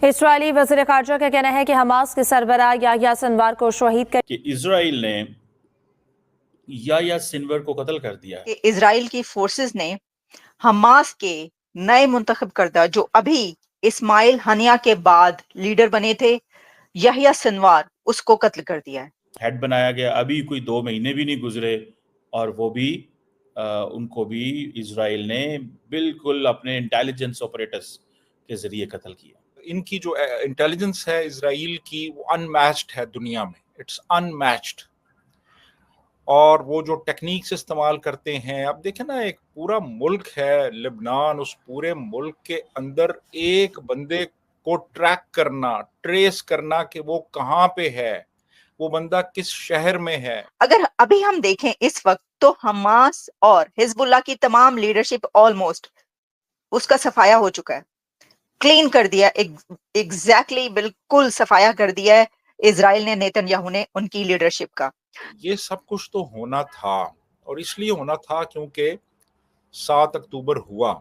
इस्राएली वज़ीर ख़ारजा का कहना है कि हमास के सरबराह याह्या सिनवार को शहीद कर कि इजराइल ने याह्या सिनवर को कत्ल कर दिया कि इजराइल की फोर्सेस ने हमास के नए मुंतखब करदा जो अभी इस्माइल हनिया के बाद लीडर बने थे याह्या सिनवार उसको कत्ल कर दिया है। हेड बनाया गया। अभी कोई 2 महीने भी नहीं गुजरे और वो भी उनको भी इजराइल ने बिल्कुल अपने इंटेलिजेंस ऑपरेटर्स के जरिए कत्ल किया। इनकी जो इंटेलिजेंस है इजराइल की वो अनमैच्ड है दुनिया में, इट्स अनमैच्ड। और वो जो टेक्निक्स इस्तेमाल करते हैं, अब देखें ना, एक पूरा मुल्क है लेबनान, उस पूरे मुल्क के अंदर एक बंदे को ट्रैक करना, ट्रेस करना कि वो कहाँ पे है, वो बंदा किस शहर में है। अगर अभी हम देखें इस वक्त तो हमास और हिजबुल्लाह की तमाम लीडरशिप ऑलमोस्ट उसका सफाया हो चुका है, क्लीन कर दिया, एग्जैक्टली बिल्कुल सफाया कर दिया है इजराइल ने, नेतन्याहू ने उनकी लीडरशिप का। ये सब कुछ तो होना था, और इसलिए होना था क्योंकि 7 अक्टूबर हुआ।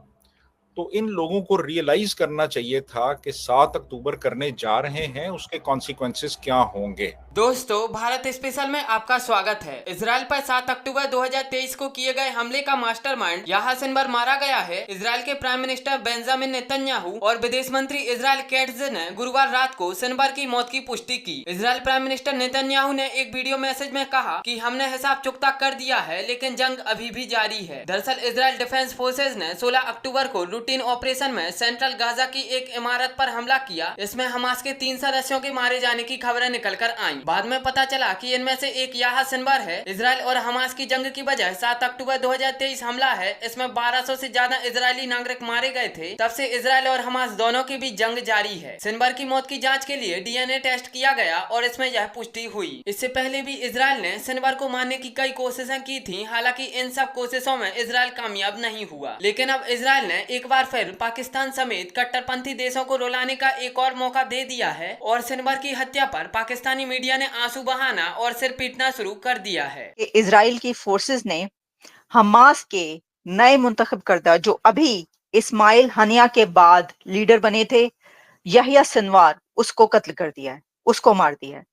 तो इन लोगों को रियलाइज करना चाहिए था कि 7 अक्टूबर करने जा रहे हैं, उसके कॉन्सिक्वेंसेस क्या होंगे। दोस्तों, भारत स्पेशल में आपका स्वागत है। इजराइल पर 7 अक्टूबर 2023 को किए गए हमले का मास्टरमाइंड याह्या सिनवार मारा गया है। इजराइल के प्राइम मिनिस्टर बेंजामिन नेतन्याहू और विदेश मंत्री इजराइल कैट्ज ने गुरुवार रात को सिनवार की मौत की पुष्टि की। इजराइल प्राइम मिनिस्टर नेतन्याहू ने एक वीडियो मैसेज में कहा कि हमने हिसाब चुकता कर दिया है, लेकिन जंग अभी भी जारी है। दरअसल इजराइल डिफेंस फोर्सेज ने 16 अक्टूबर को रूटीन ऑपरेशन में सेंट्रल गाजा की एक इमारत पर हमला किया। इसमें हमास के 3 सदस्यों के मारे जाने की खबरें निकल कर आई। बाद में पता चला कि इनमें से एक याह्या सिनवार है। इजराइल और हमास की जंग की वजह 7 अक्टूबर 2023 हमला है। इसमें 1200 से ज्यादा इजरायली नागरिक मारे गए थे। तब से इजराइल और हमास दोनों की भी जंग जारी है। सिनवार की मौत की जांच के लिए डीएनए टेस्ट किया गया और इसमें यह पुष्टि हुई। इससे पहले भी इजराइल ने सिनवार को मारने की कई कोशिशें की थी, हालांकि इन सब कोशिशों में इजराइल कामयाब नहीं हुआ। लेकिन अब इजराइल ने एक बार फिर पाकिस्तान समेत कट्टरपंथी देशों को रुलाने का एक और मौका दे दिया है और सिनवार की हत्या पर पाकिस्तानी मीडिया ने आंसू बहाना और सिर पीटना शुरू कर दिया है। इजराइल की फोर्सेस ने हमास के नए मुंतखब करदा जो अभी इस्माइल हनिया के बाद लीडर बने थे याह्या सिनवार उसको कत्ल कर दिया है, उसको मार दिया है।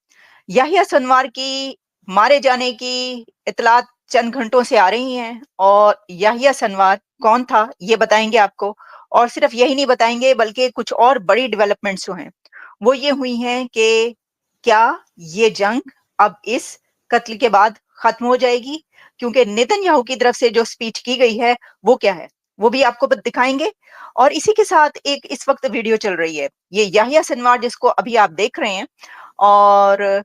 याह्या सिनवार की मारे जाने की इतलात चंद घंटों से आ रही हैं और याह्या सिनवार कौन था ये बताएंगे आपको। और सिर्फ यही नहीं बताएंगे बल्कि कुछ और बड़ी डेवलपमेंट्स जो हैं वो ये हुई हैं कि क्या ये जंग अब इस कत्ल के बाद खत्म हो जाएगी, क्योंकि नेतन्याहू की तरफ से जो स्पीच की गई है वो क्या है वो भी आपको दिखाएंगे। और इसी के साथ एक इस वक्त वीडियो चल रही है, ये याह्या सिनवार जिसको अभी आप देख रहे हैं, और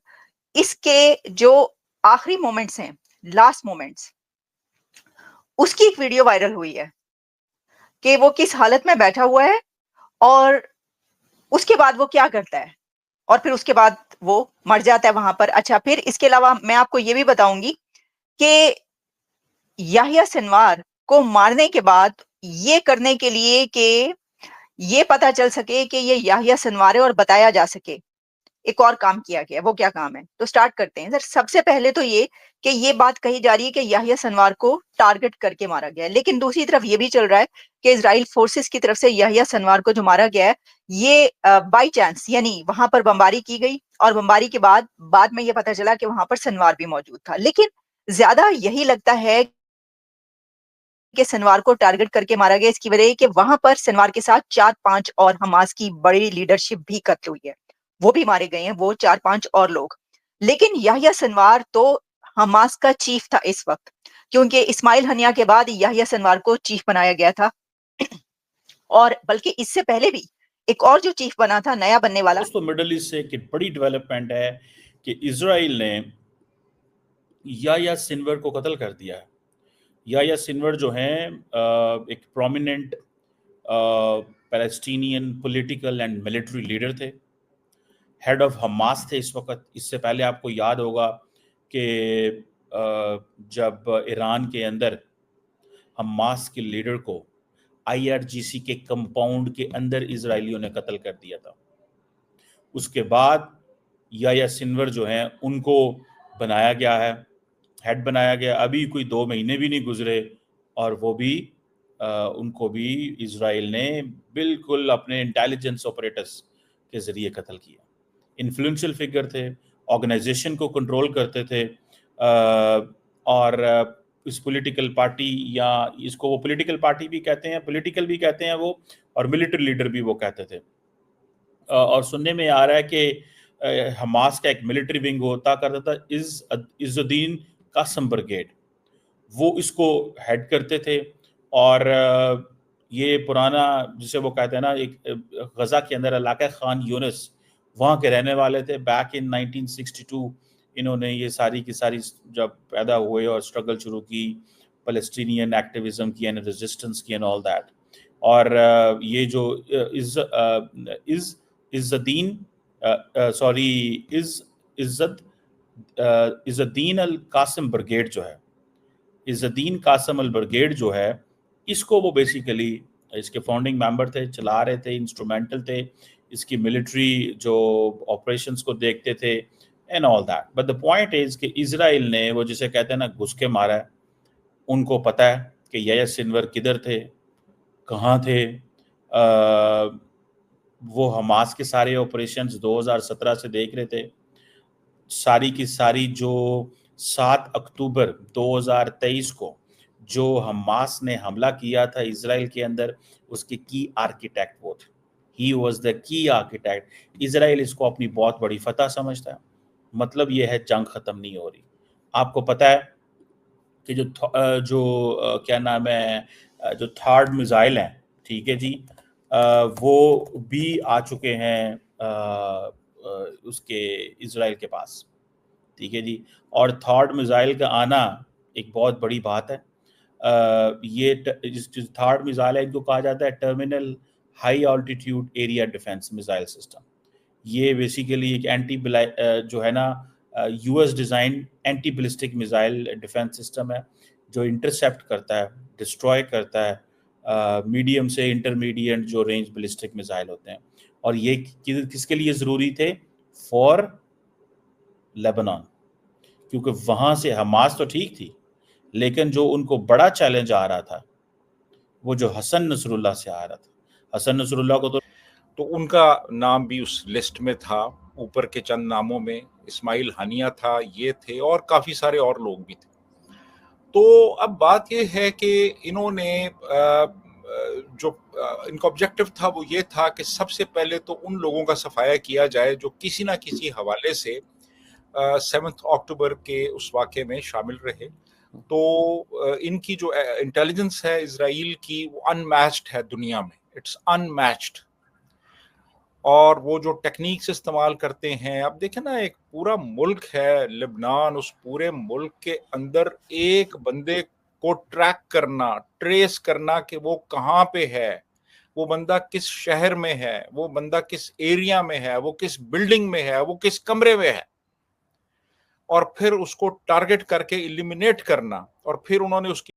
इसके जो आखिरी मोमेंट्स हैं, लास्ट मोमेंट्स, उसकी एक वीडियो वायरल हुई है कि वो किस हालत में बैठा हुआ है और उसके बाद वो क्या करता है और फिर उसके बाद वो मर जाता है वहां पर। अच्छा, फिर इसके अलावा मैं आपको ये भी बताऊंगी कि याह्या सिनवार को मारने के बाद ये करने के लिए कि ये पता चल सके कि ये याह्या सिनवार है और बताया जा सके, एक और काम किया गया। वो क्या काम है, तो स्टार्ट करते हैं। सर, सबसे पहले तो ये कि ये बात कही जा रही है कि याह्या सिनवार को टारगेट करके मारा गया है, लेकिन दूसरी तरफ ये भी चल रहा है कि इजराइल फोर्सेस की तरफ से याह्या सिनवार को जो मारा गया है ये बाय चांस, यानी वहां पर बमबारी की गई और बमबारी के बाद में ये पता चला कि वहां पर सिनवार भी मौजूद था। लेकिन ज्यादा यही लगता है कि सिनवार को टारगेट करके मारा गया, इसकी वजह कि वहां पर सिनवार के साथ 4-5 और हमास की बड़ी लीडरशिप भी कत्ल हुई है, वो भी मारे गए हैं, वो 4-5 और लोग। लेकिन याह्या सिनवार तो हमास का चीफ था इस वक्त, क्योंकि इस्माइल हनिया के बाद याह्या सिनवार को चीफ बनाया गया था। और बल्कि इससे पहले भी एक और जो चीफ बना था, नया बनने वाला। दोस्तों, मिडल ईस्ट से एक बड़ी डेवलपमेंट है कि इजराइल ने याह्या सिनवर को कत्ल कर दिया है। याह्या सिनवर जो हैं एक prominent Palestinian political and military leader थे, हेड ऑफ हमास थे इस वक्त। इससे पहले आपको याद होगा कि जब ईरान के अंदर हमास के लीडर को आईआरजीसी के कंपाउंड के अंदर इजरायलियों ने कत्ल कर दिया था, उसके बाद याह्या सिनवर जो हैं उनको बनाया गया है, हेड बनाया गया। अभी कोई 2 महीने भी नहीं गुजरे और वो भी उनको भी इजराइल ने बिल्कुल अपने इंटेलिजेंस ऑपरेटर्स के ज़रिए कत्ल किया। इन्फ्लुएंशियल फिगर थे, ऑर्गेनाइजेशन को कंट्रोल करते थे, और इस पॉलिटिकल पार्टी, या इसको वो पॉलिटिकल पार्टी भी कहते हैं, पॉलिटिकल भी कहते हैं वो, और मिलिट्री लीडर भी वो कहते थे। और सुनने में आ रहा है कि हमास का एक मिलिट्री विंग होता करता था, इज़्ज़ुद्दीन कासम ब्रिगेड, वो इसको हेड करते थे। और ये पुराना, जिसे वो कहते हैं ना, एक गज़ा के अंदर इलाका खान यूनिस, वहाँ के रहने वाले थे। बैक इन 1962 इन्होंने ये सारी की सारी जब पैदा हुए और स्ट्रगल शुरू की, फ़लस्तीनियन एक्टिविज़म की एंड रेजिस्टेंस की एंड ऑल दैट। और ये जो इज़्ज़ुद्दीन अल कासिम ब्रिगेड जो है, इज़्ज़ुद्दीन कासिम अल ब्रिगेड जो है, इसको वो बेसिकली इसके फाउंडिंग मेंबर थे, चला रहे थे, इंस्ट्रूमेंटल थे, इसकी मिलिट्री जो ऑपरेशंस को देखते थे and all that. But the point is कि इजराइल ने वो जिसे कहते हैं ना घुस के मारा है। उनको पता है कि याह्या सिनवर किधर थे, कहाँ थे। वो हमास के सारे ऑपरेशंस 2017 से देख रहे थे। सारी की सारी जो 7 अक्टूबर 2023 को जो हमास ने हमला किया था इजराइल के अंदर, उसके की आर्किटेक्ट वो थे। He was the key architect. Israel इसको अपनी बहुत बड़ी फतह समझता है। मतलब ये है जंग खत्म नहीं हो रही। आपको पता है कि क्या नाम है, जो थर्ड मिसाइल हैं, ठीक है जी, वो भी आ चुके हैं उसके इजराइल के पास, ठीक है जी। और थर्ड मिसाइल का आना एक बहुत बड़ी बात है। ये थर्ड मिसाइल है, इनको कहा जाता है terminal high altitude area defence missile system. ये बेसिकली एक जो है ना US design anti ballistic missile defence system है, जो इंटरसेप्ट करता है, डिस्ट्रॉय करता है मीडियम से इंटरमीडिएट जो रेंज बैलिस्टिक मिसाइल होते हैं। और ये किसके लिए ज़रूरी थे? फॉर लेबनान, क्योंकि वहाँ से हमास तो ठीक थी, लेकिन जो उनको बड़ा चैलेंज आ रहा था वो जो हसन नसरुल्लाह से आ रहा था। हसन नसरुल्लाह को तो उनका नाम भी उस लिस्ट में था। ऊपर के चंद नामों में इस्माइल हानिया था, ये थे, और काफ़ी सारे और लोग भी थे। तो अब बात ये है कि इन्होंने जो इनका ऑब्जेक्टिव था वो ये था कि सबसे पहले तो उन लोगों का सफाया किया जाए जो किसी ना किसी हवाले से 7 अक्टूबर के उस वाक़े में शामिल रहे। तो इनकी जो इंटेलिजेंस है इजराइल की, वो अनमैच्ड है दुनिया में, इट्स अनमैच्ड। और वो जो टेक्निक्स इस्तेमाल करते हैं, अब देखें ना, एक पूरा मुल्क है लेबनान, उस पूरे मुल्क के अंदर एक बंदे को ट्रैक करना, ट्रेस करना कि वो कहाँ पे है, वो बंदा किस शहर में है, वो बंदा किस एरिया में है, वो किस बिल्डिंग में है, वो किस कमरे में है, और फिर उसको टारगेट करके इलिमिनेट करना। और फिर उन्होंने उसकी